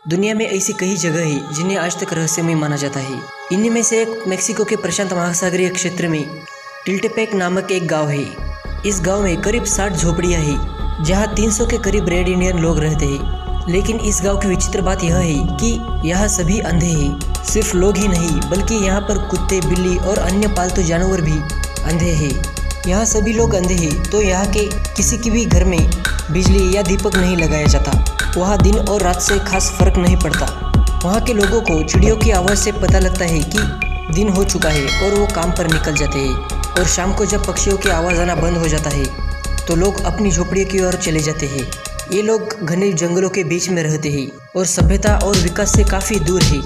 दुनिया में ऐसी कई जगह है जिन्हें आज तक रहस्यमय माना जाता है। इन्हीं में से एक मेक्सिको के प्रशांत महासागरीय क्षेत्र में टिल्टेपेक नामक एक गांव है। इस गांव में करीब 60 झोपड़ियां हैं, जहां 300 के करीब रेड इंडियन लोग रहते हैं। लेकिन इस गांव की विचित्र बात यह है कि यहाँ सभी अंधे हैं। सिर्फ लोग ही नहीं बल्कि यहाँ पर कुत्ते, बिल्ली और अन्य पालतू जानवर भी अंधे हैं। यहाँ सभी लोग अंधे हैं तो यहाँ के किसी के भी घर में बिजली या दीपक नहीं लगाया जाता। वहाँ दिन और रात से खास फर्क नहीं पड़ता। वहाँ के लोगों को चिड़ियों की आवाज़ से पता लगता है कि दिन हो चुका है और वो काम पर निकल जाते हैं। और शाम को जब पक्षियों की आवाज़ आना बंद हो जाता है तो लोग अपनी झोपड़ियों की ओर चले जाते हैं। ये लोग घने जंगलों के बीच में रहते हैं और सभ्यता और विकास से काफ़ी दूर है।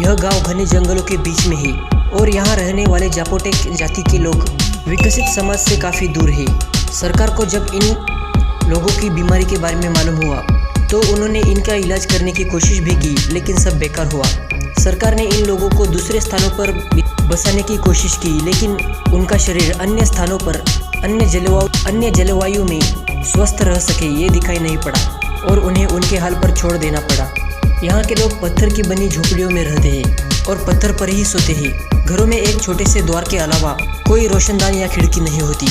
यह गांव घने जंगलों के बीच में है और यहाँ रहने वाले जापोटेक जाति के लोग विकसित समाज से काफ़ी दूर है। सरकार को जब इन लोगों की बीमारी के बारे में मालूम हुआ तो उन्होंने इनका इलाज करने की कोशिश भी की, लेकिन सब बेकार हुआ। सरकार ने इन लोगों को दूसरे स्थानों पर बसाने की कोशिश की, लेकिन उनका शरीर अन्य स्थानों पर अन्य जलवायु में स्वस्थ रह सके ये दिखाई नहीं पड़ा और उन्हें उनके हाल पर छोड़ देना पड़ा। यहाँ के लोग पत्थर की बनी झोपड़ियों में रहते हैं और पत्थर पर ही सोते हैं। घरों में एक छोटे से द्वार के अलावा कोई रोशनदान या खिड़की नहीं होती।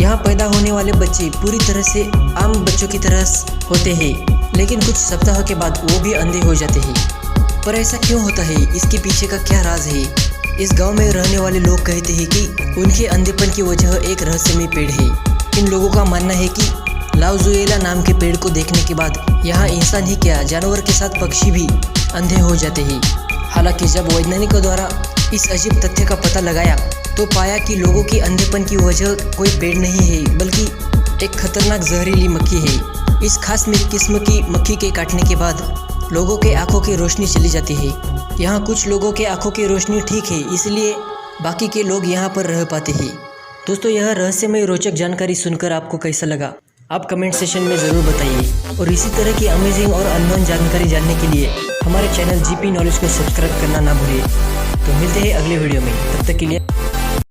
यहाँ पैदा होने वाले बच्चे पूरी तरह से आम बच्चों की तरह होते हैं, लेकिन कुछ सप्ताह के बाद वो भी अंधे हो जाते हैं। पर ऐसा क्यों होता है? इसके पीछे का क्या राज है? इस गांव में रहने वाले लोग कहते हैं कि उनके अंधेपन की वजह एक रहस्यमय पेड़ है। इन लोगों का मानना है कि लाउजुएला नाम के पेड़ को देखने के बाद यहाँ इंसान ही क्या जानवर के साथ पक्षी भी अंधे हो जाते हैं। हालांकि जब वैज्ञानिकों द्वारा इस अजीब तथ्य का पता लगाया तो पाया कि लोगों की अंधेपन की वजह कोई पेड़ नहीं है बल्कि एक खतरनाक जहरीली मक्खी है। इस खास किस्म की मक्खी के काटने के बाद लोगों के आंखों की रोशनी चली जाती है। यहाँ कुछ लोगों के आंखों की रोशनी ठीक है, इसलिए बाकी के लोग यहाँ पर रह पाते हैं। दोस्तों, यह रहस्यमय रोचक जानकारी सुनकर आपको कैसा लगा आप कमेंट सेशन में ज़रूर बताइए। और इसी तरह की अमेजिंग और अननोन जानकारी जानने के लिए हमारे चैनल जीपी नॉलेज को सब्सक्राइब करना ना भूलिए। तो मिलते हैं अगले वीडियो में, तब तक के लिए